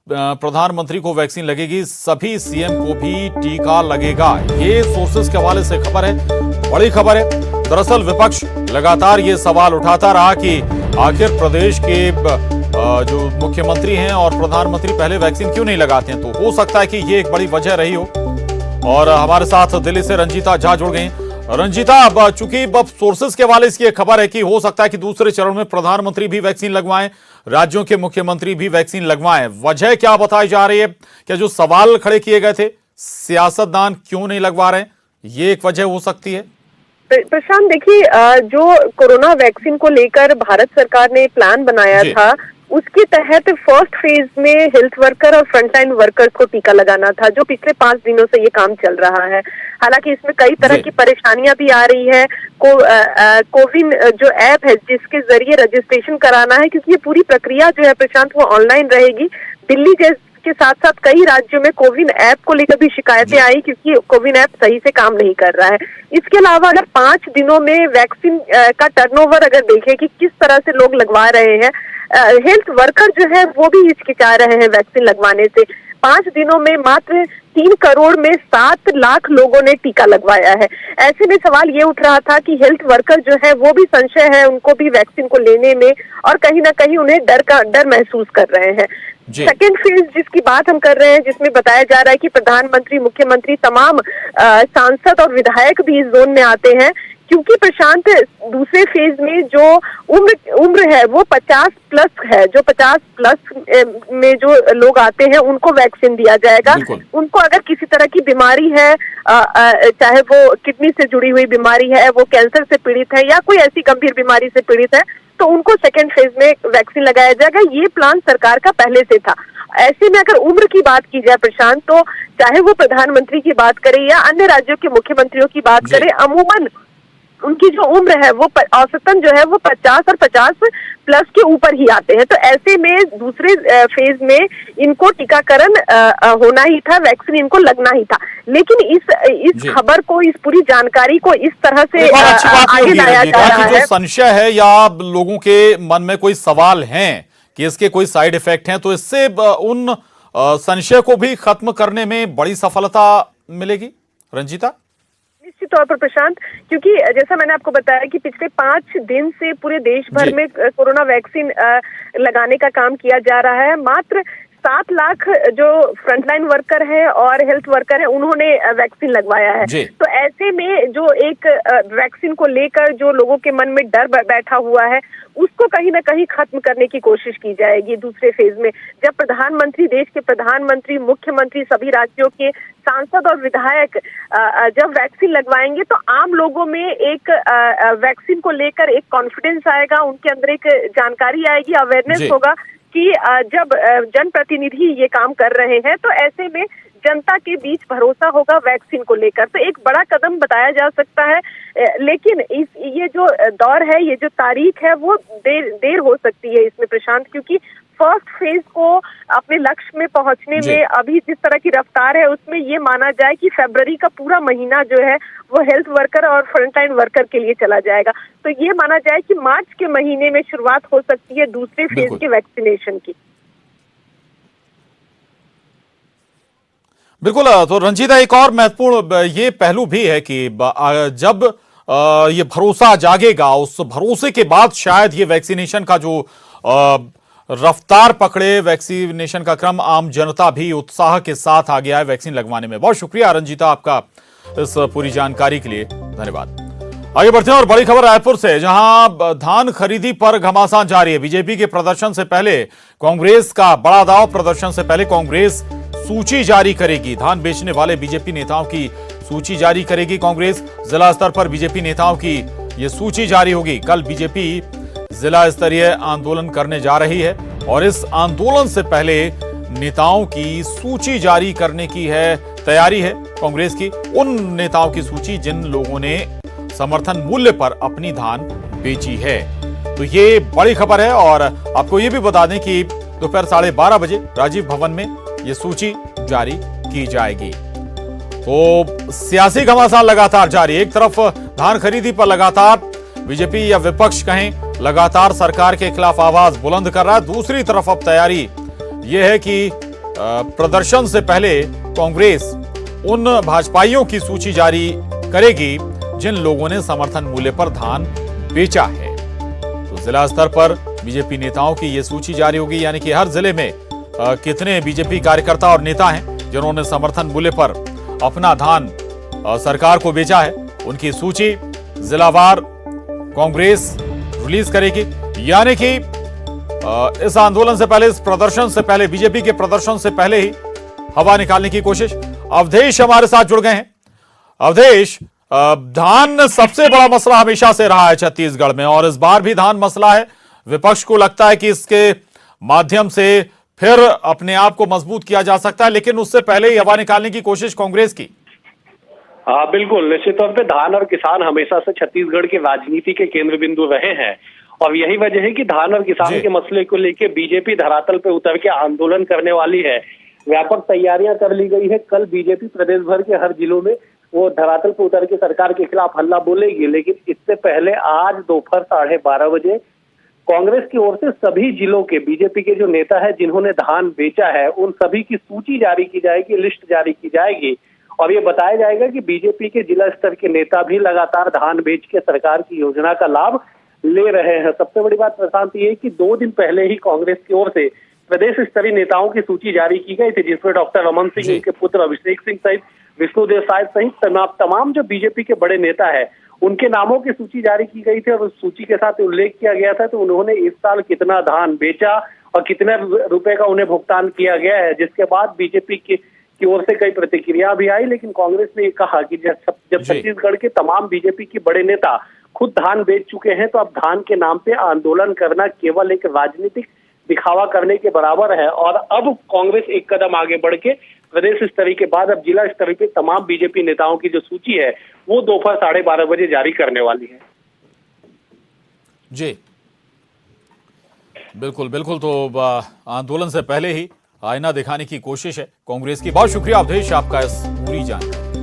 प्रधानमंत्री को वैक्सीन लगेगी, सभी सीएम को भी टीका लगेगा। ये सोर्सेस के हवाले से खबर है, बड़ी खबर है। दरअसल विपक्ष लगातार ये सवाल उठाता रहा कि आखिर प्रदेश के जो मुख्यमंत्री हैं और प्रधानमंत्री पहले वैक्सीन क्यों नहीं लगाते हैं। तो हो सकता है कि ये एक बड़ी वजह रही हो। और हमारे साथ दिल्ली से रंजीता झा जुड़ गई। रंजीता, अब चूंकि अब सोर्सेस के हवाले से ये खबर है कि हो सकता है कि दूसरे चरण में प्रधानमंत्री भी वैक्सीन लगवाएं, राज्यों के मुख्यमंत्री भी वैक्सीन लगवाएं, वजह क्या बताई जा रही है? क्या जो सवाल खड़े किए गए थे, सियासतदान क्यों नहीं लगवा रहे हैं, ये एक वजह हो सकती है? प्रशांत, देखिए, जो कोरोना वैक्सीन को लेकर भारत सरकार ने प्लान बनाया था, उसके तहत फर्स्ट फेज में हेल्थ वर्कर और फ्रंटलाइन वर्कर्स को टीका लगाना था, जो पिछले 5 दिनों से ये काम चल रहा है। हालांकि इसमें कई तरह की परेशानियां भी आ रही है। कोविन जो ऐप है, जिसके जरिए रजिस्ट्रेशन कराना है, क्योंकि ये पूरी प्रक्रिया जो है प्रशांत, वो ऑनलाइन रहेगी। दिल्ली के साथ साथ कई राज्यों में कोविन ऐप को लेकर भी शिकायतें आई, क्योंकि कोविन ऐप सही से काम नहीं कर रहा है। इसके अलावा अगर 5 दिनों में वैक्सीन का टर्नओवर अगर देखें कि किस तरह से लोग लगवा रहे हैं, हेल्थ वर्कर जो है वो भी हिचकिचा रहे हैं वैक्सीन लगवाने से। 5 दिनों में मात्र 3 करोड़ में 7 लाख लोगों ने टीका लगवाया है। ऐसे में सवाल ये उठ रहा था कि हेल्थ वर्कर जो है वो भी संशय है उनको भी वैक्सीन को लेने में, और कहीं ना कहीं उन्हें डर महसूस कर रहे हैं। सेकेंड फेज जिसकी बात हम कर रहे हैं, जिसमें बताया जा रहा है कि प्रधानमंत्री, मुख्यमंत्री, तमाम सांसद और विधायक भी इस जोन में आते हैं, क्योंकि प्रशांत, दूसरे फेज में जो उम्र है वो 50 प्लस है। जो 50 प्लस में जो लोग आते हैं उनको वैक्सीन दिया जाएगा। उनको अगर किसी तरह की बीमारी है, चाहे वो किडनी से जुड़ी हुई बीमारी है, वो कैंसर से पीड़ित है या कोई ऐसी गंभीर बीमारी से पीड़ित है, तो उनको सेकेंड फेज में वैक्सीन लगाया जाएगा। ये प्लान सरकार का पहले से था। ऐसे में अगर उम्र की बात की जाए प्रशांत, तो चाहे वो प्रधानमंत्री की बात करें या अन्य राज्यों के मुख्यमंत्रियों की बात करें, अमूमन उनकी जो उम्र है वो औसतन जो है वो 50 और 50 प्लस के ऊपर ही आते हैं। तो ऐसे में दूसरे फेज में इनको टीकाकरण होना ही था, वैक्सीन इनको लगना ही था। लेकिन इस खबर को, इस पूरी जानकारी को इस तरह से आगे लाया जा रहा है। जो संशय है या लोगों के मन में कोई सवाल है कि इसके कोई साइड इफेक्ट हैं, तो इससे उन संशय को भी खत्म करने में बड़ी सफलता मिलेगी रंजीता? निश्चित तौर पर प्रशांत, क्योंकि जैसा मैंने आपको बताया कि पिछले 5 दिन से पूरे देश भर में कोरोना वैक्सीन लगाने का काम किया जा रहा है। मात्र 7 लाख जो फ्रंटलाइन वर्कर है और हेल्थ वर्कर है, उन्होंने वैक्सीन लगवाया है। तो ऐसे में जो एक वैक्सीन को लेकर जो लोगों के मन में डर बैठा हुआ है, उसको कहीं ना कहीं खत्म करने की कोशिश की जाएगी दूसरे फेज में। जब प्रधानमंत्री, देश के प्रधानमंत्री, मुख्यमंत्री, सभी राज्यों के सांसद और विधायक जब वैक्सीन लगवाएंगे, तो आम लोगों में एक वैक्सीन को लेकर एक कॉन्फिडेंस आएगा, उनके अंदर एक जानकारी आएगी, अवेयरनेस होगा कि जब जनप्रतिनिधि ये काम कर रहे हैं, तो ऐसे में जनता के बीच भरोसा होगा वैक्सीन को लेकर। तो एक बड़ा कदम बताया जा सकता है, लेकिन ये जो दौर है, ये जो तारीख है, वो देर हो सकती है इसमें प्रशांत, क्योंकि फर्स्ट फेज को अपने लक्ष्य में पहुंचने में अभी जिस तरह की रफ्तार है, उसमें ये माना जाए कि फरवरी का पूरा महीना जो है वो हेल्थ वर्कर और फ्रंटलाइन वर्कर के लिए चला जाएगा। तो ये माना जाए कि मार्च के महीने में शुरुआत हो सकती है दूसरे फेज के वैक्सीनेशन की। बिल्कुल। तो रंजीता, एक और महत्वपूर्ण ये पहलू भी है कि जब ये भरोसा जागेगा, उस भरोसे के बाद शायद ये वैक्सीनेशन का जो रफ्तार पकड़े, वैक्सीनेशन का क्रम, आम जनता भी उत्साह के साथ आ गया है वैक्सीन लगवाने में। बहुत शुक्रिया रंजीता, आपका इस पूरी जानकारी के लिए धन्यवाद। आगे बढ़ते हैं और बड़ी खबर रायपुर से, जहां धान खरीदी पर घमासान जारी है। बीजेपी के प्रदर्शन से पहले कांग्रेस का बड़ा दाव, प्रदर्शन से पहले कांग्रेस सूची जारी करेगी। धान बेचने वाले बीजेपी नेताओं की सूची जारी करेगी कांग्रेस। जिला स्तर पर बीजेपी नेताओं की यह सूची जारी होगी। कल बीजेपी जिला स्तरीय आंदोलन करने जा रही है और इस आंदोलन से पहले नेताओं की सूची जारी करने की तैयारी है कांग्रेस की। उन नेताओं की सूची जिन लोगों ने समर्थन मूल्य पर अपनी धान बेची है। तो ये बड़ी खबर है और आपको ये भी बता दें कि दोपहर 12:30 बजे राजीव भवन में ये सूची जारी की जाएगी। तो सियासी घमासान लगातार जारी। एक तरफ धान खरीदी पर लगातार बीजेपी या विपक्ष कहें लगातार सरकार के खिलाफ आवाज बुलंद कर रहा है, दूसरी तरफ अब तैयारी यह है कि प्रदर्शन से पहले कांग्रेस उन भाजपाइयों की सूची जारी करेगी जिन लोगों ने समर्थन मूल्य पर धान बेचा है। तो जिला स्तर पर बीजेपी नेताओं की यह सूची जारी होगी, यानी कि हर जिले में कितने बीजेपी कार्यकर्ता और नेता हैं जिन्होंने समर्थन मूल्य पर अपना धान सरकार को बेचा है, उनकी सूची जिलावार कांग्रेस रिलीज करेगी। यानी कि इस आंदोलन से पहले, इस प्रदर्शन से पहले, बीजेपी के प्रदर्शन से पहले ही हवा निकालने की कोशिश। अवधेश हमारे साथ जुड़ गए हैं। अवधेश, धान सबसे बड़ा मसला हमेशा से रहा है छत्तीसगढ़ में, और इस बार भी धान मसला है। विपक्ष को लगता है कि इसके माध्यम से फिर अपने आप को मजबूत किया जा सकता है, लेकिन उससे पहले ही हवा निकालने की कोशिश कांग्रेस की। हाँ बिल्कुल, निश्चित तौर पे धान और किसान हमेशा से छत्तीसगढ़ की राजनीति के केंद्र बिंदु रहे हैं, और यही वजह है कि धान और किसान के मसले को लेकर बीजेपी धरातल पे उतर के आंदोलन करने वाली है। व्यापक तैयारियां कर ली गई है। कल बीजेपी प्रदेश भर के हर जिलों में वो धरातल पे उतर के सरकार के खिलाफ हल्ला बोलेगी, लेकिन इससे पहले आज दोपहर 12:30 बजे कांग्रेस की ओर से सभी जिलों के बीजेपी के जो नेता है जिन्होंने धान बेचा है, उन सभी की सूची जारी की जाएगी, लिस्ट जारी की जाएगी, और ये बताया जाएगा कि बीजेपी के जिला स्तर के नेता भी लगातार धान बेच के सरकार की योजना का लाभ ले रहे हैं। सबसे बड़ी बात प्रशांत ये है कि 2 दिन पहले ही कांग्रेस की ओर से प्रदेश स्तरीय नेताओं की सूची जारी की गई थी, जिसमें डॉक्टर रमन सिंह, उनके पुत्र अभिषेक सिंह सहित विष्णुदेव साय सहित तमाम जो बीजेपी के बड़े नेता है उनके नामों की सूची जारी की गई थी, और उस सूची के साथ उल्लेख किया गया था तो उन्होंने इस साल कितना धान बेचा और कितने रुपए का उन्हें भुगतान किया गया है। जिसके बाद बीजेपी की ओर से कई प्रतिक्रिया भी आई, लेकिन कांग्रेस ने कहा कि जब छत्तीसगढ़ के तमाम बीजेपी के बड़े नेता खुद धान बेच चुके हैं तो अब धान के नाम पे आंदोलन करना केवल एक राजनीतिक दिखावा करने के बराबर है। और अब कांग्रेस एक कदम आगे बढ़ के प्रदेश स्तरीय के बाद अब जिला स्तरीय पे तमाम बीजेपी नेताओं की जो सूची है वो दोपहर 12:30 बजे जारी करने वाली है। जी बिल्कुल बिल्कुल, तो आंदोलन से पहले ही आईना दिखाने की कोशिश है कांग्रेस की। बहुत शुक्रिया अवधेश आपका इस पूरी जानकारी।